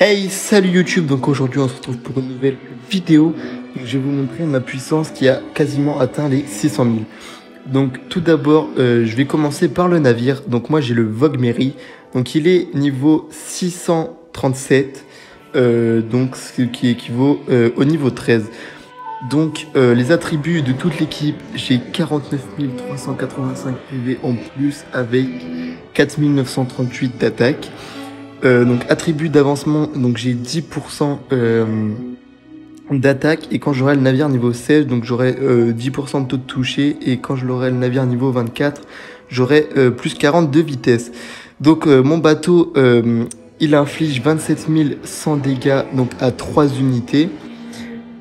Hey, salut YouTube. Donc aujourd'hui on se retrouve pour une nouvelle vidéo. Donc, je vais vous montrer ma puissance qui a quasiment atteint les 600 000. Donc tout d'abord je vais commencer par le navire. Donc moi j'ai le Vogue Mary. Donc il est niveau 637, donc ce qui équivaut au niveau 13. Donc les attributs de toute l'équipe, j'ai 49 385 PV en plus avec 4938 d'attaque. Donc attribut d'avancement, donc j'ai 10% d'attaque, et quand j'aurai le navire niveau 16, donc j'aurai 10% de taux de toucher, et quand je l'aurai le navire niveau 24, j'aurai plus 40 de vitesse. Donc mon bateau, il inflige 27 100 dégâts donc à 3 unités,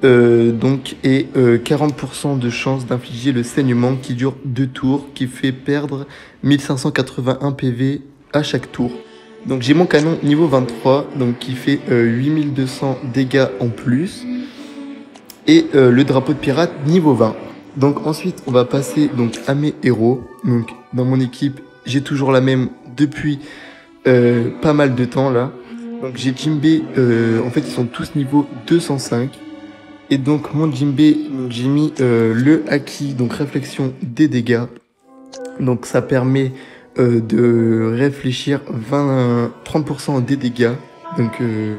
donc, et 40% de chance d'infliger le saignement qui dure 2 tours, qui fait perdre 1581 PV à chaque tour. Donc j'ai mon canon niveau 23, donc qui fait 8200 dégâts en plus, et le drapeau de pirate niveau 20. Donc ensuite on va passer donc à mes héros. Donc dans mon équipe j'ai toujours la même depuis pas mal de temps là. Donc j'ai Jimbei, en fait ils sont tous niveau 205. Et donc mon Jimbei, j'ai mis le Haki, donc réflexion des dégâts. Donc ça permet de réfléchir 30% des dégâts. Donc il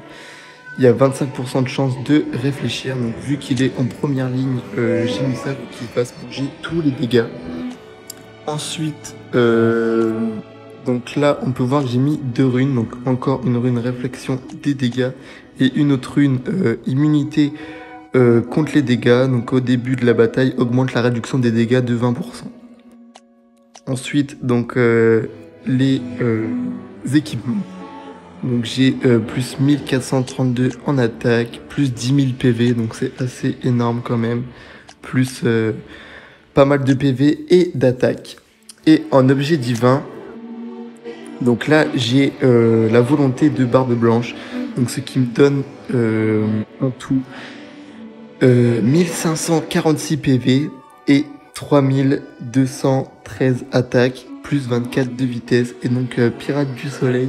y a 25% de chance de réfléchir. Donc vu qu'il est en première ligne, j'ai mis ça pour qu'il fasse manger tous les dégâts. Ensuite, donc là on peut voir que j'ai mis 2 runes. Donc encore une rune réflexion des dégâts et une autre rune immunité contre les dégâts. Donc au début de la bataille, augmente la réduction des dégâts de 20%. Ensuite, donc les équipements. Donc j'ai plus 1432 en attaque, plus 10 000 PV, donc c'est assez énorme quand même. Plus pas mal de PV et d'attaque. Et en objet divin, donc là j'ai la volonté de barbe blanche. Donc ce qui me donne en tout 1546 PV et 3213 attaques, plus 24 de vitesse. Et donc pirate du soleil,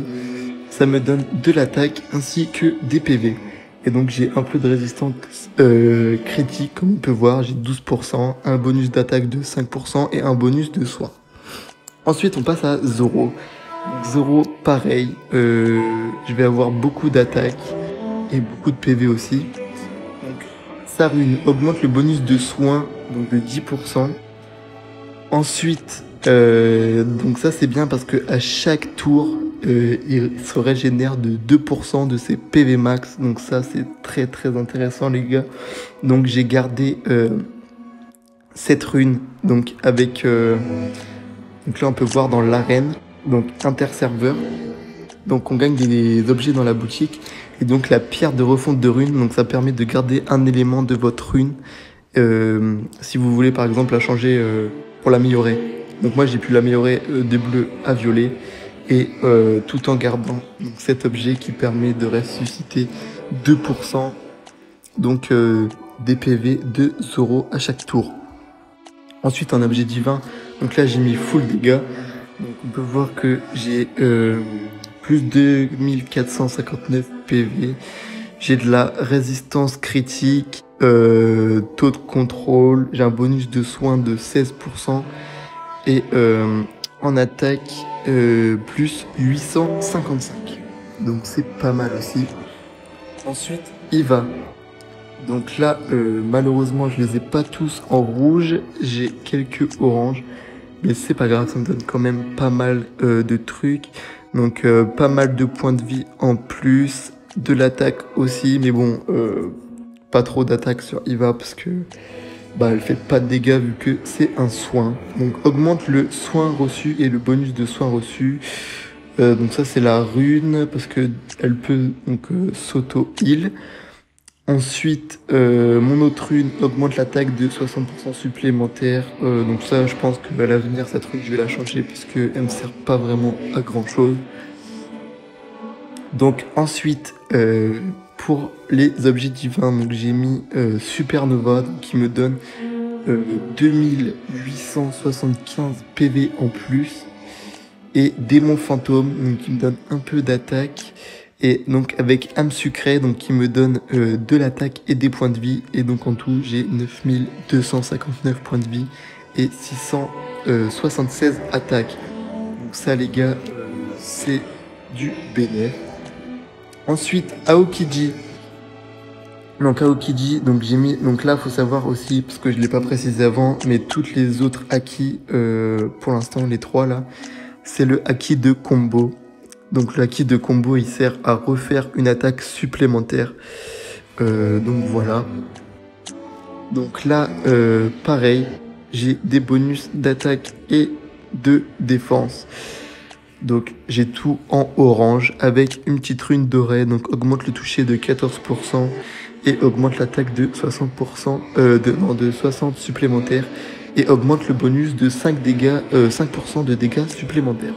ça me donne de l'attaque ainsi que des PV. Et donc j'ai un peu de résistance critique, comme on peut voir, j'ai 12%, un bonus d'attaque de 5% et un bonus de soin. Ensuite on passe à Zoro. Zoro pareil, je vais avoir beaucoup d'attaque et beaucoup de PV aussi. Sa rune augmente le bonus de soin donc de 10%. Ensuite, donc ça c'est bien parce que à chaque tour, il se régénère de 2% de ses PV max. Donc ça c'est très très intéressant les gars. Donc j'ai gardé cette rune donc avec donc là on peut voir dans l'arène, donc interserveur. Donc on gagne des objets dans la boutique. Et donc la pierre de refonte de rune, donc ça permet de garder un élément de votre rune si vous voulez par exemple la changer pour l'améliorer. Donc moi j'ai pu l'améliorer de bleu à violet, et tout en gardant donc, cet objet qui permet de ressusciter 2% donc des PV de Zoro à chaque tour. Ensuite en objet divin, donc là j'ai mis full dégâts. Donc on peut voir que j'ai plus de 2459 PV. J'ai de la résistance critique, taux de contrôle, j'ai un bonus de soin de 16%, et en attaque plus 855. Donc c'est pas mal aussi. Ensuite Iva. Donc là malheureusement je les ai pas tous en rouge, j'ai quelques oranges. Mais c'est pas grave, ça me donne quand même pas mal de trucs. Donc pas mal de points de vie en plus, de l'attaque aussi. Mais bon, pas trop d'attaque sur Iva parce que bah, elle fait pas de dégâts vu que c'est un soin. Donc augmente le soin reçu et le bonus de soin reçu. Donc ça c'est la rune parce que elle peut donc s'auto-heal. Ensuite, mon autre rune augmente l'attaque de 60% supplémentaire. Donc ça, je pense qu'à l'avenir, cette rune, je vais la changer parce qu'elle ne me sert pas vraiment à grand chose. Donc ensuite, pour les objets divins, donc j'ai mis Supernova, donc, qui me donne 2875 PV en plus. Et Démon Fantôme, donc, qui me donne un peu d'attaque Et donc avec âme sucrée, donc qui me donne de l'attaque et des points de vie. Et donc en tout, j'ai 9259 points de vie et 676 attaques. Donc ça les gars, c'est du bénéf. Ensuite, Aokiji. Donc Aokiji, donc j'ai mis, donc là faut savoir aussi, parce que je l'ai pas précisé avant, mais toutes les autres acquis, pour l'instant les 3 là, c'est le acquis de combo. Donc le acquis de combo il sert à refaire une attaque supplémentaire. Donc voilà. Donc là pareil, j'ai des bonus d'attaque et de défense. Donc j'ai tout en orange avec une petite rune dorée, donc augmente le toucher de 14% et augmente l'attaque de 60%, de 60 supplémentaires et augmente le bonus de 5% de dégâts supplémentaires.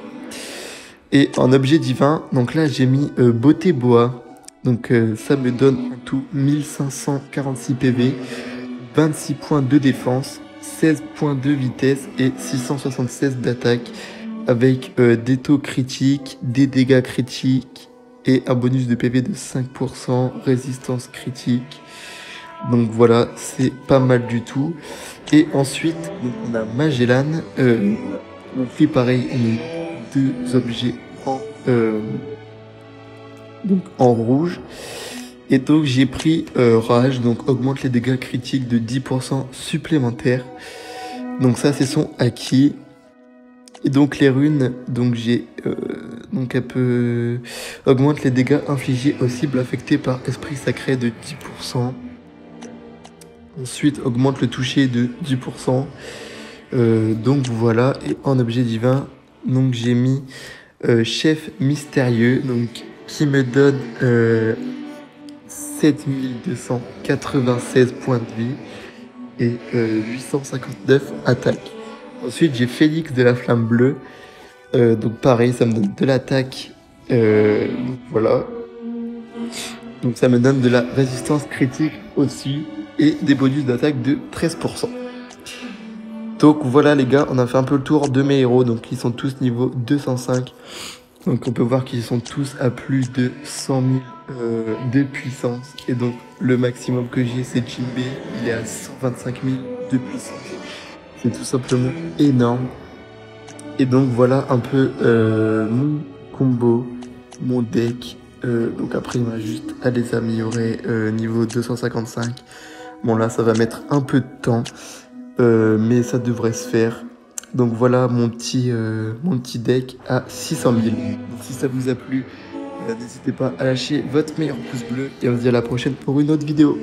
Et en objet divin, donc là j'ai mis beauté boa, donc ça me donne en tout 1546 PV, 26 points de défense, 16 points de vitesse et 676 d'attaque. Avec des taux critiques, des dégâts critiques et un bonus de PV de 5%, résistance critique. Donc voilà, c'est pas mal du tout. Et ensuite, donc on a Magellan. On fait pareil, on a 2 objets en rouge. Et donc j'ai pris Rage, donc augmente les dégâts critiques de 10% supplémentaires. Donc ça c'est son acquis. Et donc les runes, donc j'ai donc elle peut augmente les dégâts infligés aux cibles affectées par esprit sacré de 10%. Ensuite augmente le toucher de 10%. Donc voilà, et en objet divin, donc j'ai mis chef mystérieux, donc qui me donne 7296 points de vie et 859 attaques. Ensuite, j'ai Félix de la Flamme Bleue. Donc pareil, ça me donne de l'attaque. Voilà. Donc ça me donne de la résistance critique aussi. Et des bonus d'attaque de 13%. Donc voilà les gars, on a fait un peu le tour de mes héros. Donc ils sont tous niveau 205. Donc on peut voir qu'ils sont tous à plus de 100 000 de puissance. Et donc le maximum que j'ai, c'est Jinbe. Il est à 125 000 de puissance. C'est tout simplement énorme. Et donc voilà un peu mon combo, mon deck. Donc après il m'a juste à les améliorer niveau 255. Bon là ça va mettre un peu de temps, mais ça devrait se faire. Donc voilà mon petit deck à 600 000. Donc si ça vous a plu, n'hésitez pas à lâcher votre meilleur pouce bleu et on se dit à la prochaine pour une autre vidéo.